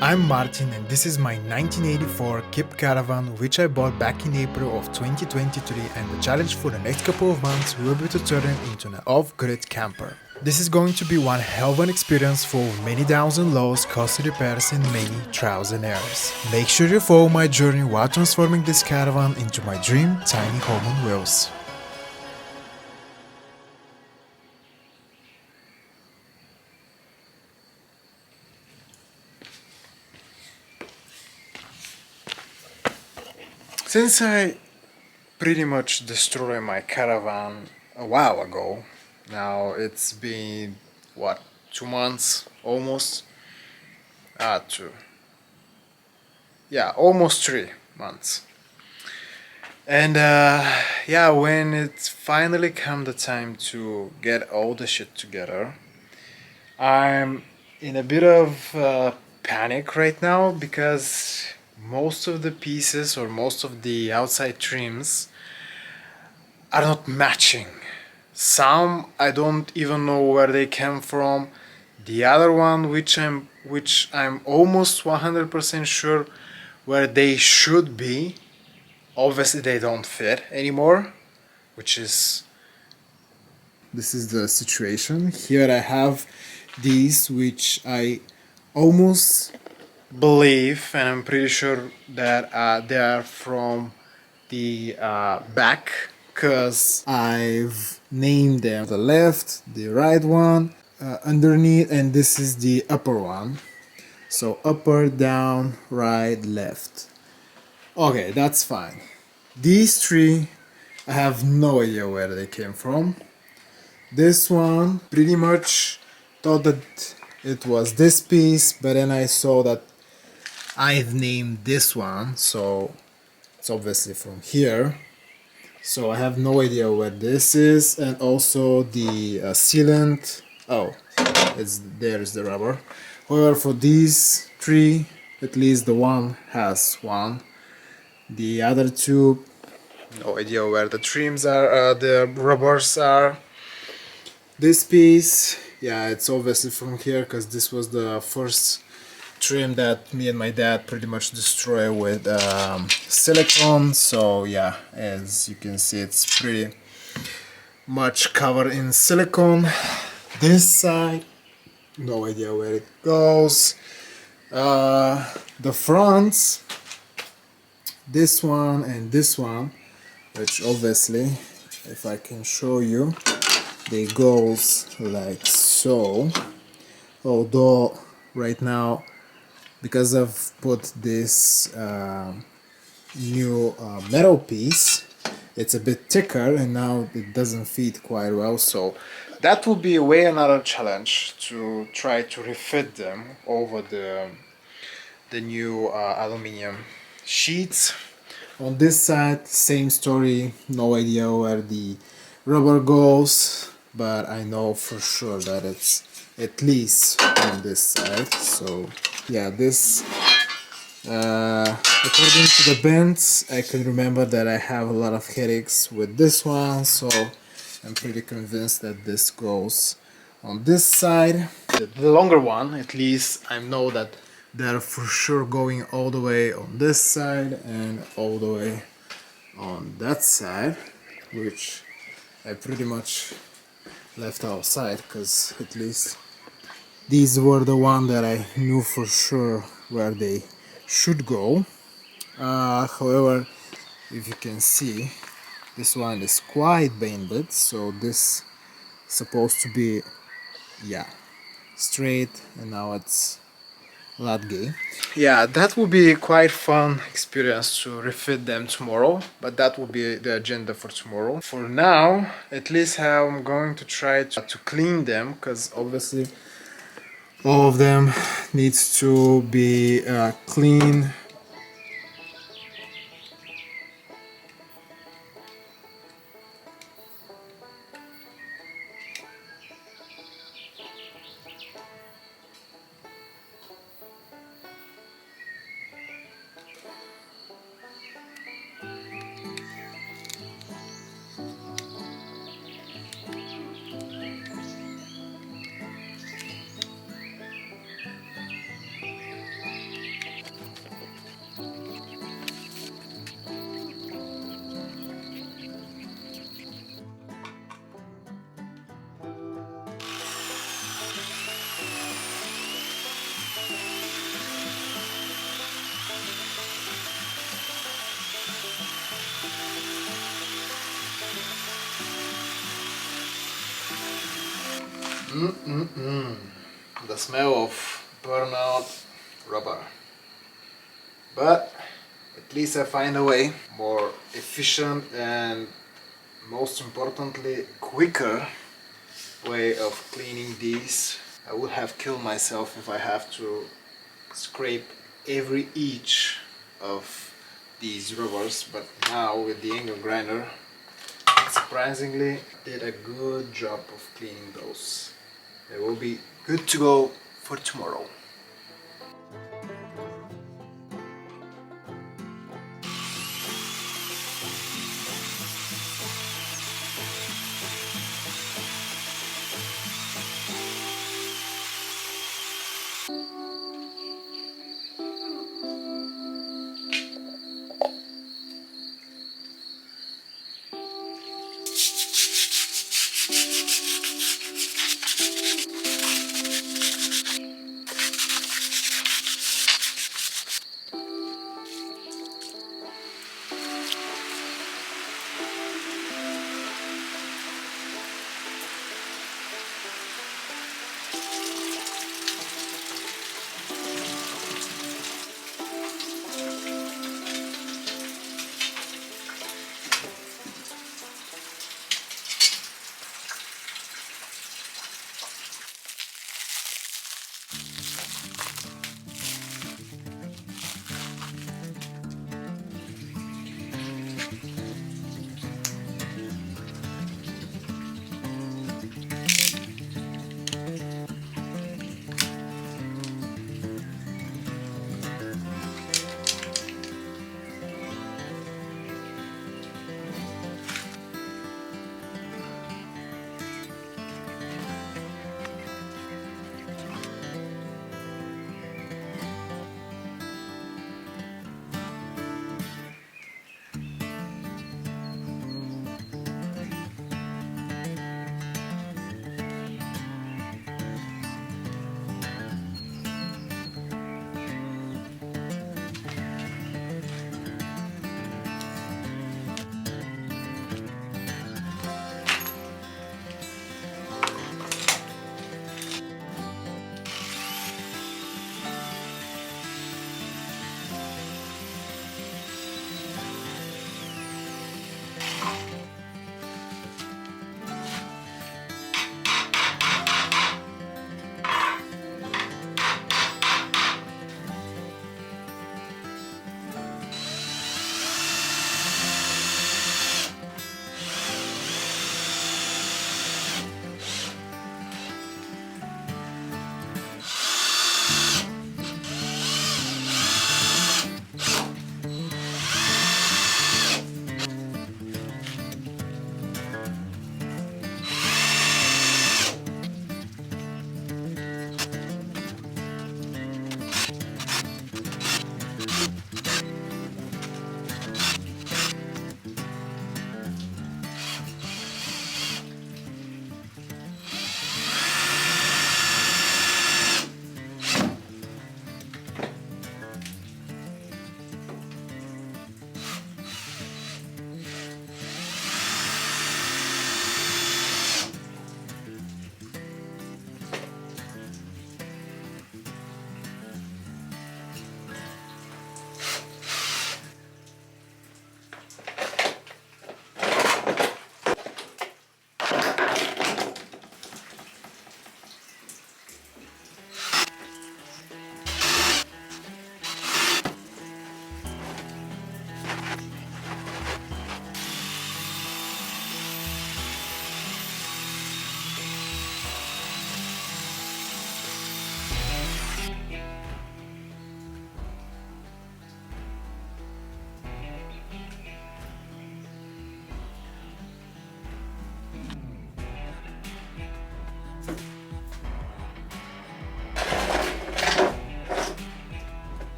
I'm Martin and this is my 1984 Kip Caravan which I bought back in April of 2023, and the challenge for the next couple of months will be to turn it into an off-grid camper. This is going to be one hell of an experience full of many downs and lows, costly repairs and many trials and errors. Make sure you follow my journey while transforming this caravan into my dream tiny home on wheels. Since I pretty much destroyed my caravan a while ago, now it's been what, 2 months almost? Two. Yeah, almost 3 months. And yeah, when it finally come the time to get all the shit together, I'm in a bit of panic right now because most of the pieces or most of the outside trims are not matching. Some I don't even know where they came from. The other one which I'm almost 100% sure where they should be, obviously they don't fit anymore, which is this is the situation. Here I have these which I almost believe and I'm pretty sure that they are from the back, because I've named them the left, the right one, underneath, and this is the upper one. So upper, down, right, left. Okay, that's fine. These three, I have no idea where they came from. This one, pretty much thought that it was this piece, but then I saw that I've named this one, so it's obviously from here. So I have no idea what this is, and also the sealant. Oh, there's the rubber. However, for these three, at least the one has one. The other two, no idea where the trims are, the rubbers are. This piece, yeah, it's obviously from here because this was the first trim that me and my dad pretty much destroyed with silicone. So yeah, as you can see, it's pretty much covered in silicone. This side, no idea where it goes. The fronts, this one and this one, which obviously, if I can show you, they goes like so. Although right now, because I've put this new metal piece, it's a bit thicker and now it doesn't fit quite well, so that will be way another challenge to try to refit them over the new aluminium sheets. On this side, same story, no idea where the rubber goes, but I know for sure that it's at least on this side. So yeah, this according to the bends, I can remember that I have a lot of headaches with this one, so I'm pretty convinced that this goes on this side. The longer one, at least I know that they're for sure going all the way on this side and all the way on that side, which I pretty much left outside because at least these were the one that I knew for sure where they should go. However, if you can see, this one is quite bended, so this is supposed to be, yeah, straight, and now it's a lot gay. Yeah, that will be quite fun experience to refit them tomorrow, but that will be the agenda for tomorrow. For now, at least I'm going to try to clean them, because obviously all of them needs to be clean. The smell of burnout rubber. But at least I find a way, more efficient and most importantly quicker way of cleaning these. I would have killed myself if I have to scrape every inch of these rubbers, but now with the angle grinder, surprisingly did a good job of cleaning those. They will be good to go for tomorrow.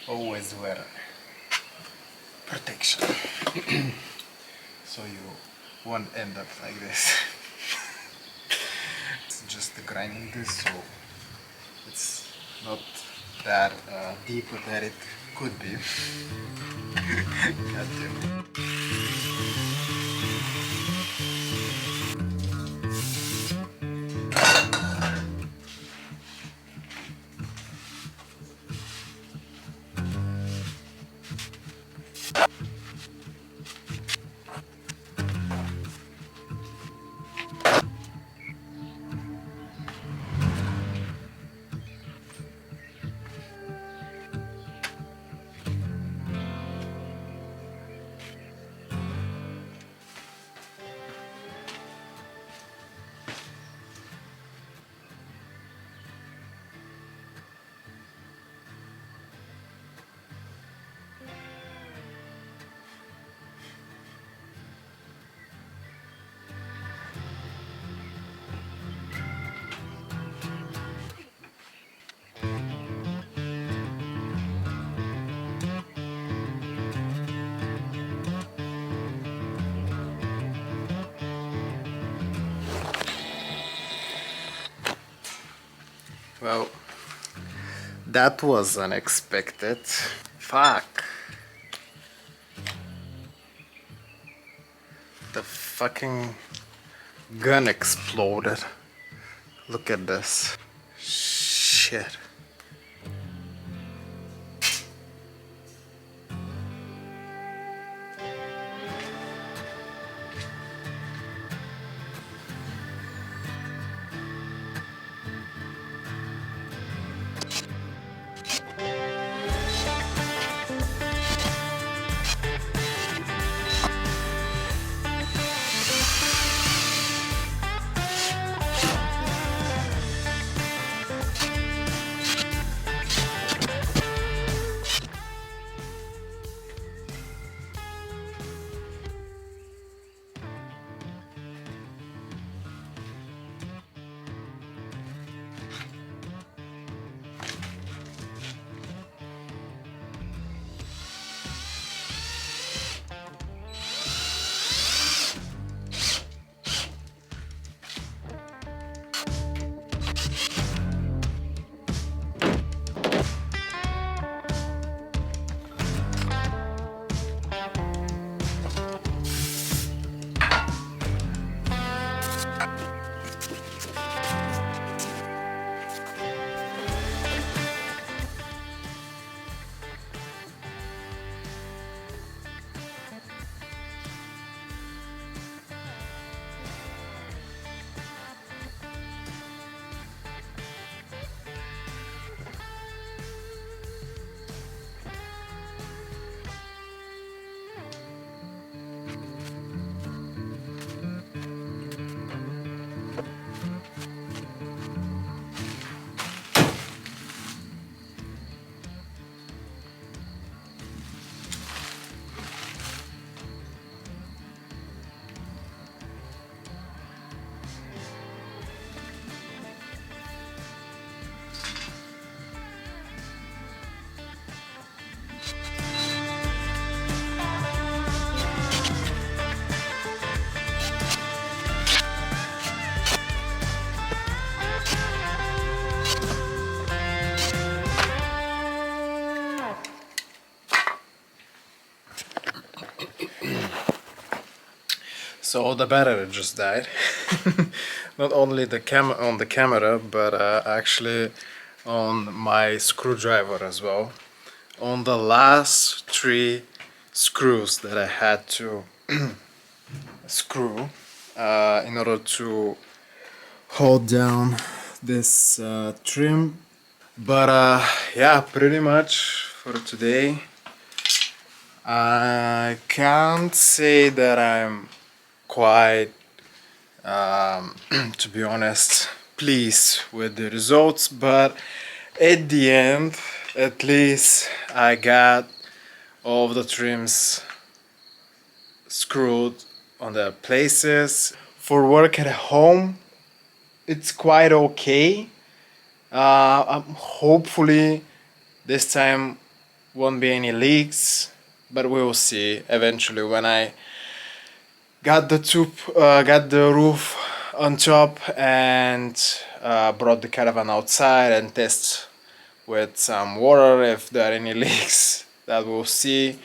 always wear protection so you won't end up like this. It's just grinding this, so it's not that deeper that it could be. God damn it. Well, that was unexpected. Fuck. The fucking gun exploded. Look at this. Shit. So the battery just died. Not only the on the camera, but actually on my screwdriver as well. On the last 3 screws that I had to screw in order to hold down this trim. But yeah, pretty much for today. I can't say that I'm quite, to be honest, pleased with the results, but at the end, at least I got all of the trims screwed on their places. For work at home, it's quite okay. Hopefully this time won't be any leaks, but we will see eventually when I got the roof on top and brought the caravan outside and test with some water if there are any leaks. That we'll see.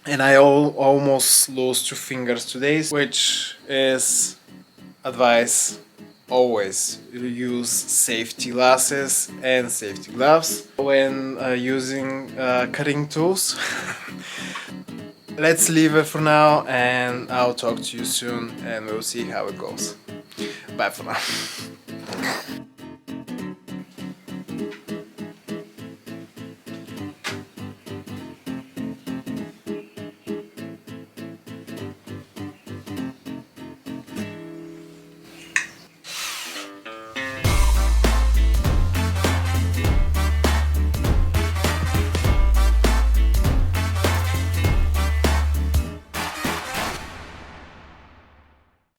And I almost lost 2 fingers today, which is advice: always use safety glasses and safety gloves when using cutting tools. Let's leave it for now, and I'll talk to you soon, and we'll see how it goes. Bye for now.